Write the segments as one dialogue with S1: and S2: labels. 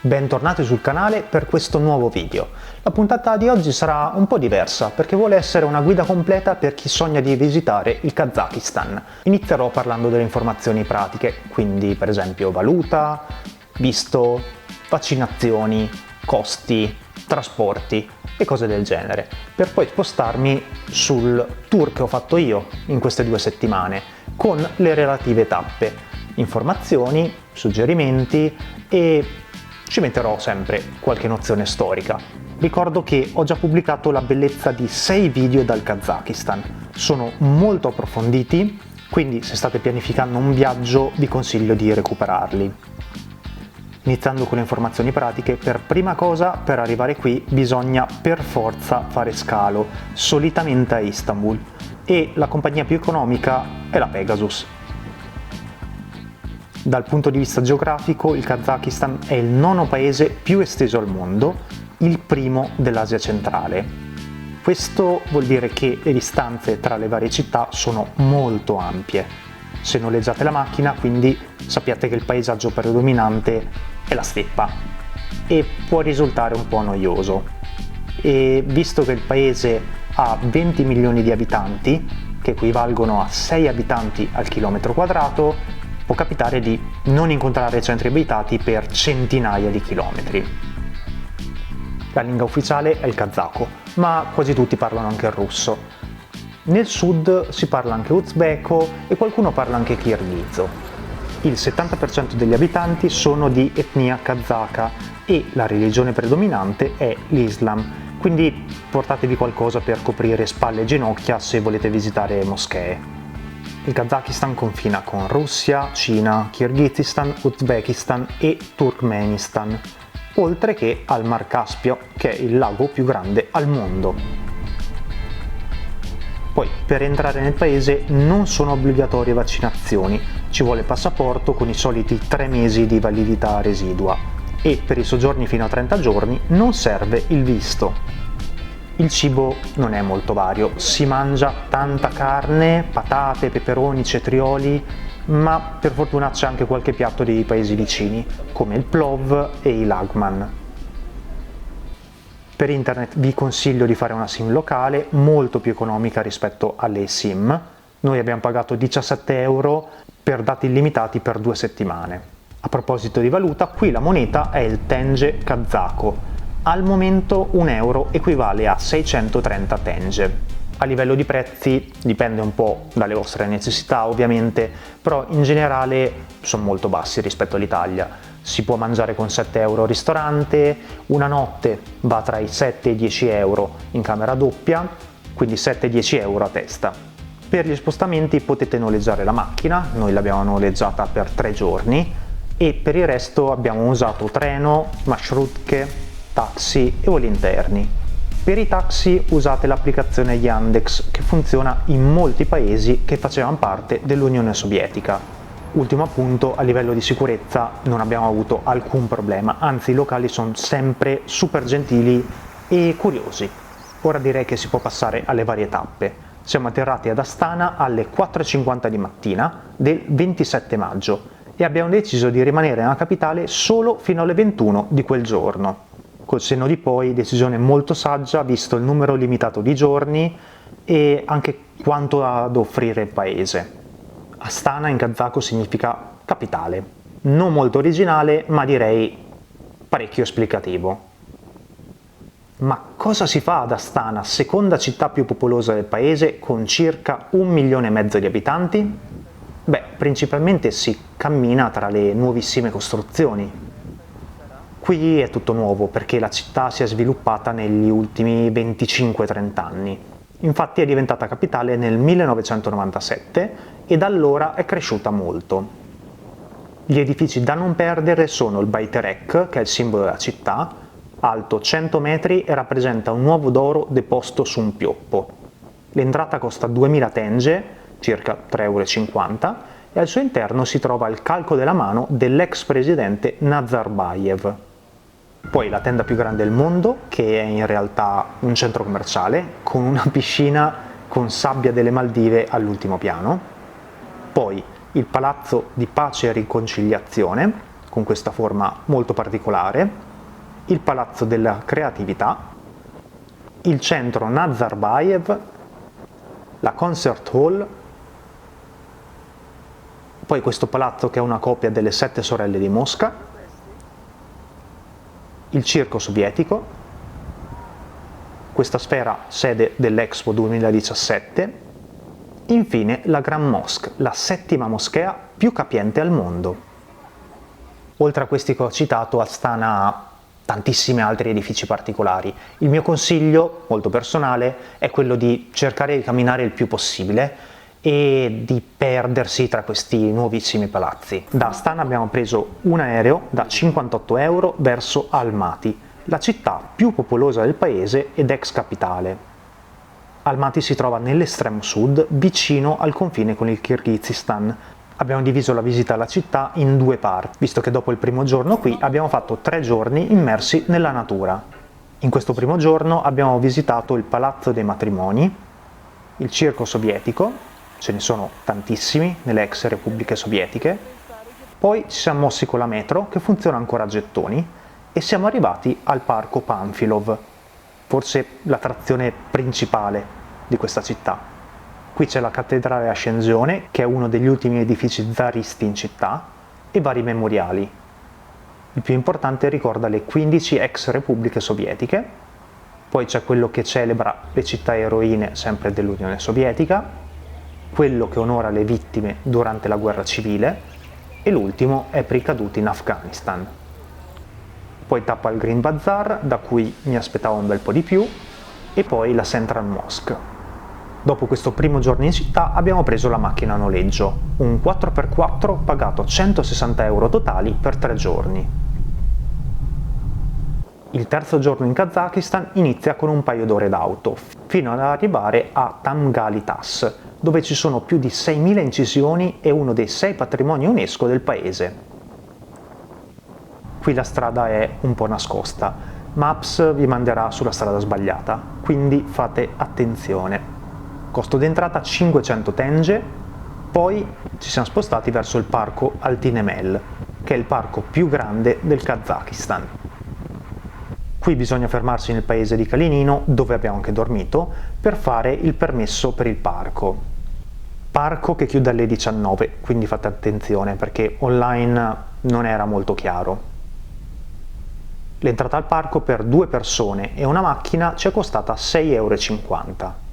S1: Bentornati sul canale per questo nuovo video. La puntata di oggi sarà un po' diversa perché vuole essere una guida completa per chi sogna di visitare il Kazakistan. Inizierò parlando delle informazioni pratiche, quindi per esempio valuta, visto, vaccinazioni, costi, trasporti e cose del genere, per poi spostarmi sul tour che ho fatto io in queste 2 settimane con le relative tappe, informazioni, suggerimenti e ci metterò sempre qualche nozione storica. Ricordo che ho già pubblicato la bellezza di 6 video dal Kazakistan. Sono molto approfonditi, quindi se state pianificando un viaggio vi consiglio di recuperarli. Iniziando con le informazioni pratiche, per prima cosa per arrivare qui bisogna per forza fare scalo, solitamente a Istanbul, e la compagnia più economica è la Pegasus. Dal punto di vista geografico, il Kazakistan è il 9° paese più esteso al mondo, il primo dell'Asia centrale. Questo vuol dire che le distanze tra le varie città sono molto ampie. Se noleggiate la macchina, quindi sappiate che il paesaggio predominante è la steppa e può risultare un po' noioso. E visto che il paese ha 20 milioni di abitanti, che equivalgono a 6 abitanti al chilometro quadrato, può capitare di non incontrare centri abitati per centinaia di chilometri. La lingua ufficiale è il kazako, ma quasi tutti parlano anche il russo. Nel sud si parla anche uzbeko e qualcuno parla anche kirghizo. Il 70% degli abitanti sono di etnia kazaka e la religione predominante è l'Islam, quindi portatevi qualcosa per coprire spalle e ginocchia se volete visitare moschee. Il Kazakistan confina con Russia, Cina, Kirghizistan, Uzbekistan e Turkmenistan, oltre che al Mar Caspio, che è il lago più grande al mondo. Poi, per entrare nel paese non sono obbligatorie vaccinazioni, ci vuole passaporto con i soliti 3 mesi di validità residua e per i soggiorni fino a 30 giorni non serve il visto. Il cibo non è molto vario, si mangia tanta carne, patate, peperoni, cetrioli, ma per fortuna c'è anche qualche piatto dei paesi vicini, come il plov e i lagman. Per internet vi consiglio di fare una SIM locale, molto più economica rispetto alle SIM. Noi abbiamo pagato 17 euro per dati illimitati per 2 settimane. A proposito di valuta, qui la moneta è il tenge kazako. Al momento 1 euro equivale a 630 tenge. A livello di prezzi dipende un po' dalle vostre necessità ovviamente, però in generale sono molto bassi rispetto all'Italia. Si può mangiare con 7 euro al ristorante, una notte va tra i 7 e i 10 euro in camera doppia, quindi 7-10 euro a testa. Per gli spostamenti potete noleggiare la macchina, noi l'abbiamo noleggiata per 3 giorni e per il resto abbiamo usato treno, maršrutke, taxi e voli interni. Per i taxi usate l'applicazione Yandex che funziona in molti paesi che facevano parte dell'Unione Sovietica. Ultimo appunto, a livello di sicurezza non abbiamo avuto alcun problema, anzi i locali sono sempre super gentili e curiosi. Ora direi che si può passare alle varie tappe. Siamo atterrati ad Astana alle 4:50 di mattina del 27 maggio e abbiamo deciso di rimanere nella capitale solo fino alle 21 di quel giorno. Col senno di poi, decisione molto saggia visto il numero limitato di giorni e anche quanto ha ad offrire il paese. Astana in kazako significa capitale, non molto originale ma direi parecchio esplicativo. Ma cosa si fa ad Astana, seconda città più popolosa del paese con circa 1,5 milioni di abitanti? Beh, principalmente si cammina tra le nuovissime costruzioni. Qui è tutto nuovo perché la città si è sviluppata negli ultimi 25-30 anni. Infatti è diventata capitale nel 1997 e da allora è cresciuta molto. Gli edifici da non perdere sono il Bayterek, che è il simbolo della città, alto 100 metri e rappresenta un uovo d'oro deposto su un pioppo. L'entrata costa 2000 tenge, circa 3,50 euro, e al suo interno si trova il calco della mano dell'ex presidente Nazarbayev. Poi la tenda più grande del mondo, che è in realtà un centro commerciale, con una piscina con sabbia delle Maldive all'ultimo piano. Poi il Palazzo di Pace e Riconciliazione, con questa forma molto particolare, il Palazzo della Creatività, il centro Nazarbayev, la Concert Hall, poi questo palazzo che è una copia delle Sette Sorelle di Mosca, il Circo Sovietico, questa sfera sede dell'Expo 2017, infine la Grand Mosque, la settima moschea più capiente al mondo. Oltre a questi che ho citato, Astana ha tantissimi altri edifici particolari. Il mio consiglio, molto personale, è quello di cercare di camminare il più possibile e di perdersi tra questi nuovissimi palazzi. Da Astana abbiamo preso un aereo da 58 euro verso Almaty, la città più popolosa del paese ed ex capitale. Almaty si trova nell'estremo sud, vicino al confine con il Kirghizistan. Abbiamo diviso la visita alla città in due parti, visto che dopo il primo giorno qui abbiamo fatto 3 giorni immersi nella natura. In questo primo giorno abbiamo visitato il Palazzo dei Matrimoni, il Circo Sovietico, ce ne sono tantissimi nelle ex repubbliche sovietiche, poi ci siamo mossi con la metro che funziona ancora a gettoni e siamo arrivati al Parco Panfilov, forse l'attrazione principale di questa città. Qui c'è la cattedrale Ascensione, che è uno degli ultimi edifici zaristi in città, e vari memoriali. Il più importante ricorda le 15 ex repubbliche sovietiche, poi c'è quello che celebra le città eroine sempre dell'Unione Sovietica, quello che onora le vittime durante la guerra civile e l'ultimo è per i caduti in Afghanistan. Poi tappa il Green Bazaar, da cui mi aspettavo un bel po' di più, e poi la Central Mosque. Dopo questo primo giorno in città abbiamo preso la macchina a noleggio, un 4x4 pagato 160 euro totali per 3 giorni. Il terzo giorno in Kazakistan inizia con un paio d'ore d'auto, fino ad arrivare a Tamgali Tass, dove ci sono più di 6.000 incisioni e uno dei 6 patrimoni UNESCO del paese. Qui la strada è un po' nascosta, Maps vi manderà sulla strada sbagliata, quindi fate attenzione. Costo d'entrata 500 tenge, poi ci siamo spostati verso il parco Altinemel, che è il parco più grande del Kazakistan. Qui bisogna fermarsi nel paese di Kalinino, dove abbiamo anche dormito, per fare il permesso per il parco. Parco che chiude alle 19, quindi fate attenzione perché online non era molto chiaro. L'entrata al parco per 2 persone e una macchina ci è costata 6,50 euro.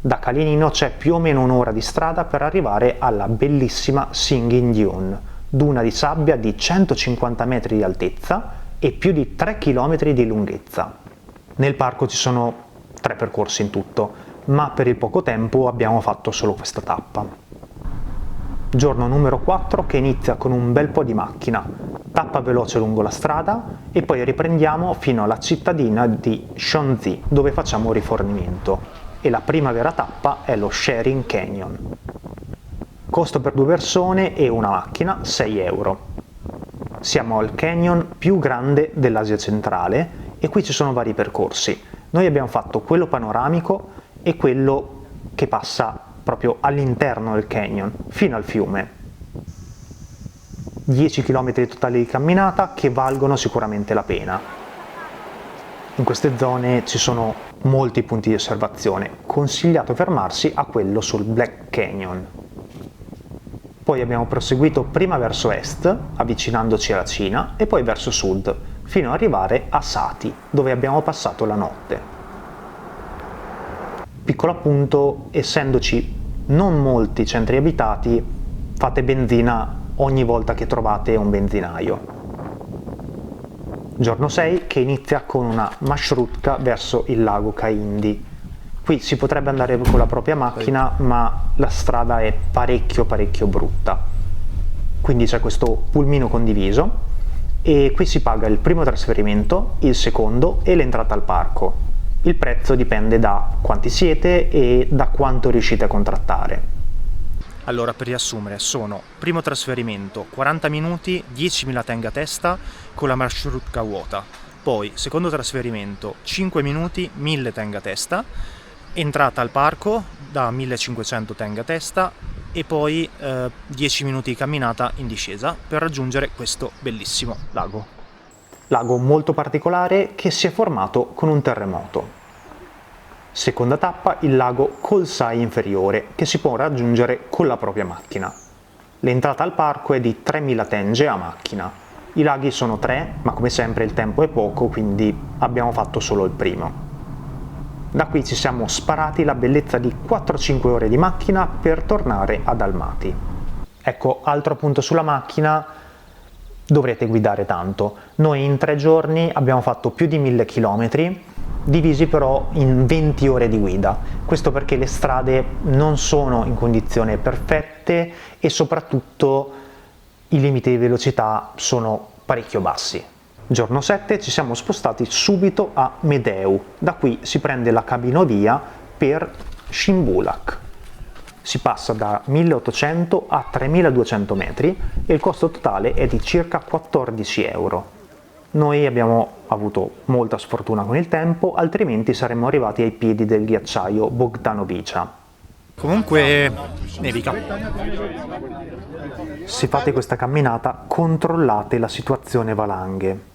S1: Da Kalinino c'è più o meno un'ora di strada per arrivare alla bellissima Singing Dune, duna di sabbia di 150 metri di altezza e più di 3 km di lunghezza. Nel parco ci sono 3 percorsi in tutto, ma per il poco tempo abbiamo fatto solo questa tappa. Giorno numero 4 che inizia con un bel po' di macchina, tappa veloce lungo la strada e poi riprendiamo fino alla cittadina di Shonzi, dove facciamo rifornimento. E la prima vera tappa è lo Sharing Canyon. Costo per 2 persone e una macchina 6 euro. Siamo al canyon più grande dell'Asia centrale e qui ci sono vari percorsi. Noi abbiamo fatto quello panoramico e quello che passa proprio all'interno del canyon, fino al fiume. 10 km totali di camminata che valgono sicuramente la pena. In queste zone ci sono molti punti di osservazione, consigliato fermarsi a quello sul Black Canyon. Poi abbiamo proseguito prima verso est, avvicinandoci alla Cina, e poi verso sud, fino ad arrivare a Sati, dove abbiamo passato la notte. Piccolo appunto, essendoci non molti centri abitati, fate benzina ogni volta che trovate un benzinaio. Giorno 6 che inizia con una marshrutka verso il lago Kaindi. Qui si potrebbe andare con la propria macchina, ma la strada è parecchio brutta. Quindi c'è questo pulmino condiviso e qui si paga il primo trasferimento, il secondo e l'entrata al parco. Il prezzo dipende da quanti siete e da quanto riuscite a contrattare. Allora, per riassumere, sono primo trasferimento 40 minuti, 10.000 tenge a testa con la marshrutka vuota. Poi secondo trasferimento 5 minuti, 1.000 tenge a testa. Entrata al parco da 1.500 tenge a testa, e poi 10 minuti di camminata in discesa per raggiungere questo bellissimo lago. Lago molto particolare che si è formato con un terremoto. Seconda tappa, il lago Colsai inferiore, che si può raggiungere con la propria macchina. L'entrata al parco è di 3000 tenge a macchina. I laghi sono 3, ma come sempre il tempo è poco, quindi abbiamo fatto solo il primo. Da qui ci siamo sparati la bellezza di 4-5 ore di macchina per tornare ad Almaty. Ecco, altro punto sulla macchina, dovrete guidare tanto. Noi in 3 giorni abbiamo fatto più di 1000 km, divisi però in 20 ore di guida. Questo perché le strade non sono in condizioni perfette e soprattutto i limiti di velocità sono parecchio bassi. Giorno 7 ci siamo spostati subito a Medeu, da qui si prende la cabinovia per Shimbulak. Si passa da 1800 a 3200 metri e il costo totale è di circa 14 euro. Noi abbiamo avuto molta sfortuna con il tempo, altrimenti saremmo arrivati ai piedi del ghiacciaio Bogdanovica. Comunque nevica. Se fate questa camminata, controllate la situazione valanghe.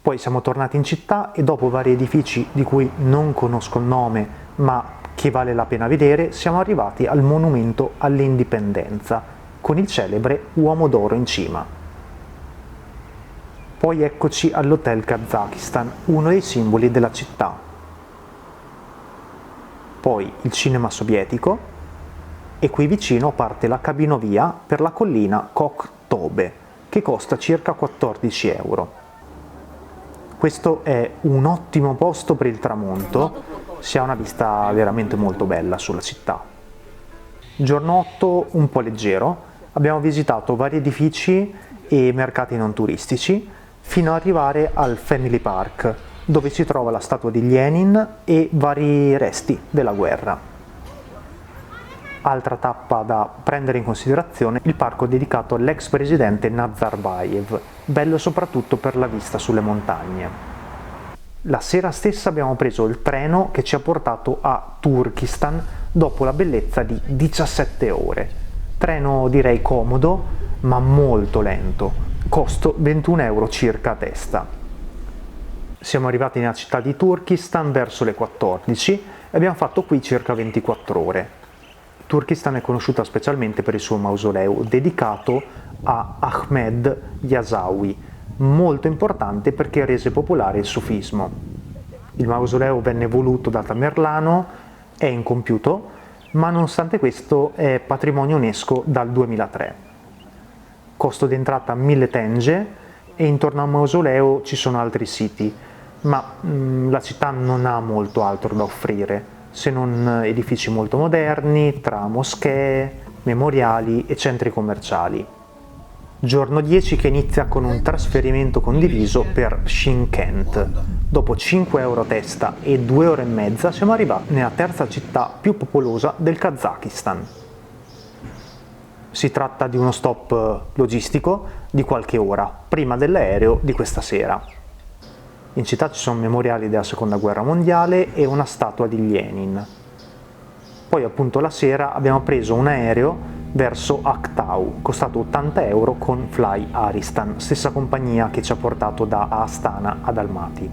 S1: Poi siamo tornati in città e dopo vari edifici di cui non conosco il nome, ma che vale la pena vedere, siamo arrivati al monumento all'indipendenza, con il celebre Uomo d'Oro in cima. Poi eccoci all'Hotel Kazakistan, uno dei simboli della città. Poi il cinema sovietico e qui vicino parte la cabinovia per la collina Koktobe, che costa circa 14 euro. Questo è un ottimo posto per il tramonto, si ha una vista veramente molto bella sulla città. Giorno 8 un po' leggero, abbiamo visitato vari edifici e mercati non turistici fino ad arrivare al Family Park, dove si trova la statua di Lenin e vari resti della guerra. Altra tappa da prendere in considerazione, il parco dedicato all'ex presidente Nazarbayev, bello soprattutto per la vista sulle montagne. La sera stessa abbiamo preso il treno che ci ha portato a Turkistan dopo la bellezza di 17 ore. Treno direi comodo, ma molto lento. Costo 21 euro circa a testa. Siamo arrivati nella città di Turkistan verso le 14 e abbiamo fatto qui circa 24 ore. Turkistan è conosciuta specialmente per il suo mausoleo dedicato a Ahmed Yasawi, molto importante perché rese popolare il sufismo. Il mausoleo venne voluto da Tamerlano, è incompiuto, ma nonostante questo è patrimonio UNESCO dal 2003. Costo di entrata 1000 tenge e intorno al mausoleo ci sono altri siti, ma la città non ha molto altro da offrire, se non edifici molto moderni, tra moschee, memoriali e centri commerciali. Giorno 10 che inizia con un trasferimento condiviso per Shymkent. Dopo 5 euro a testa e 2 ore e mezza siamo arrivati nella terza città più popolosa del Kazakistan. Si tratta di uno stop logistico di qualche ora, prima dell'aereo di questa sera. In città ci sono memoriali della seconda guerra mondiale e una statua di Lenin. Poi appunto la sera abbiamo preso un aereo verso Aktau, costato 80 euro con Fly Aristan, stessa compagnia che ci ha portato da Astana ad Almaty.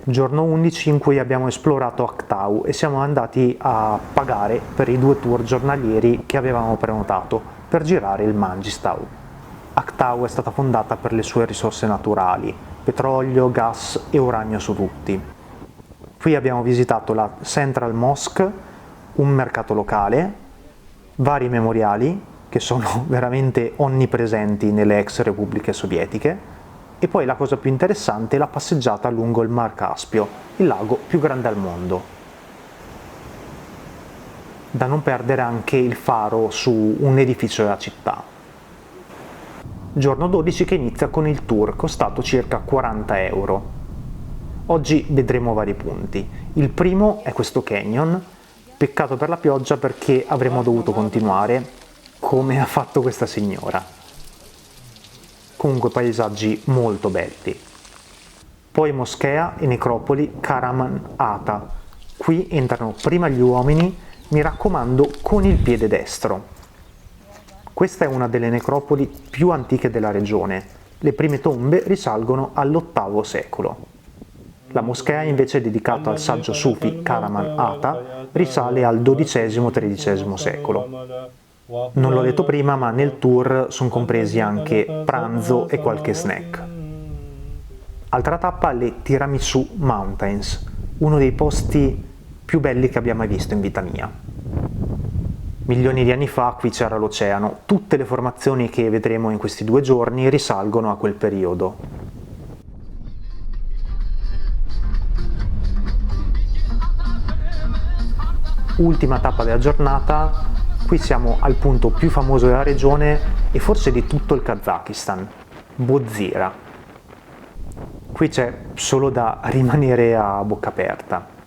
S1: Giorno 11 in cui abbiamo esplorato Aktau e siamo andati a pagare per i 2 tour giornalieri che avevamo prenotato per girare il Mangistau. Aktau è stata fondata per le sue risorse naturali, petrolio, gas e uranio-ossodutti. Qui abbiamo visitato la Central Mosque, un mercato locale, vari memoriali che sono veramente onnipresenti nelle ex repubbliche sovietiche e poi la cosa più interessante è la passeggiata lungo il Mar Caspio, il lago più grande al mondo. Da non perdere anche il faro su un edificio della città. Giorno 12 che inizia con il tour, costato circa 40 euro. Oggi vedremo vari punti. Il primo è questo canyon, peccato per la pioggia perché avremmo dovuto continuare, come ha fatto questa signora. Comunque paesaggi molto belli. Poi moschea e necropoli Karaman Ata. Qui entrano prima gli uomini Mi raccomando, con il piede destro. Questa è una delle necropoli più antiche della regione. Le prime tombe risalgono all'VIII secolo. La moschea invece dedicata al saggio sufi Karaman Ata risale al XII-XIII secolo. Non l'ho detto prima, ma nel tour sono compresi anche pranzo e qualche snack. Altra tappa, le Tiramisu Mountains, uno dei posti più belli che abbia mai visto in vita mia. Milioni di anni fa qui c'era l'oceano, tutte le formazioni che vedremo in questi 2 giorni risalgono a quel periodo. Ultima tappa della giornata, qui siamo al punto più famoso della regione e forse di tutto il Kazakistan, Bozira. Qui c'è solo da rimanere a bocca aperta.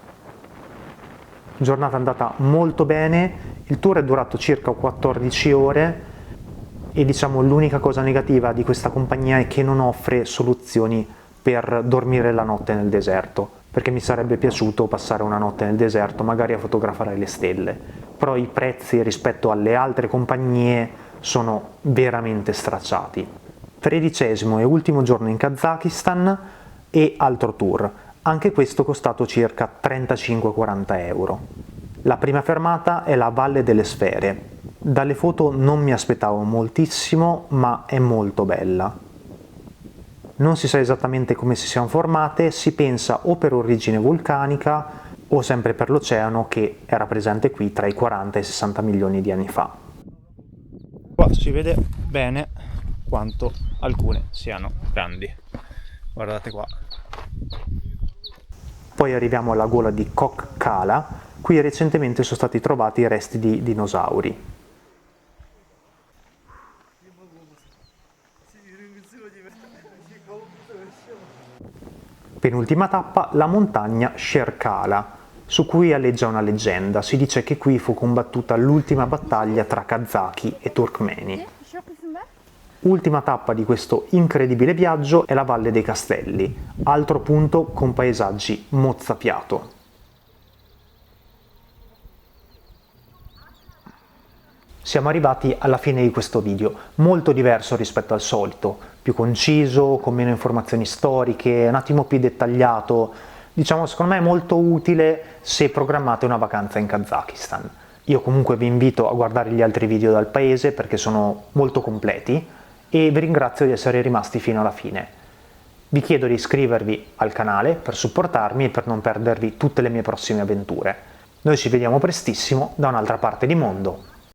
S1: Giornata andata molto bene, il tour è durato circa 14 ore e diciamo l'unica cosa negativa di questa compagnia è che non offre soluzioni per dormire la notte nel deserto, perché mi sarebbe piaciuto passare una notte nel deserto, magari a fotografare le stelle, però i prezzi rispetto alle altre compagnie sono veramente stracciati. 13° e ultimo giorno in Kazakistan e altro tour. Anche questo costato circa 35-40 euro. La prima fermata è la Valle delle Sfere. Dalle foto non mi aspettavo moltissimo, ma è molto bella. Non si sa esattamente come si siano formate, si pensa o per origine vulcanica o sempre per l'oceano che era presente qui tra i 40 e i 60 milioni di anni fa.
S2: Qua si vede bene quanto alcune siano grandi. Guardate qua.
S1: Poi arriviamo alla gola di Kok Kala, qui recentemente sono stati trovati i resti di dinosauri. Penultima tappa, la montagna Sherkala, su cui alleggia una leggenda. Si dice che qui fu combattuta l'ultima battaglia tra kazaki e turkmeni. Ultima tappa di questo incredibile viaggio è la Valle dei Castelli, altro punto con paesaggi mozzafiato. Siamo arrivati alla fine di questo video, molto diverso rispetto al solito, più conciso, con meno informazioni storiche, un attimo più dettagliato, diciamo secondo me molto utile se programmate una vacanza in Kazakistan. Io comunque vi invito a guardare gli altri video dal paese perché sono molto completi e vi ringrazio di essere rimasti fino alla fine. Vi chiedo di iscrivervi al canale per supportarmi e per non perdervi tutte le mie prossime avventure. Noi ci vediamo prestissimo da un'altra parte di mondo.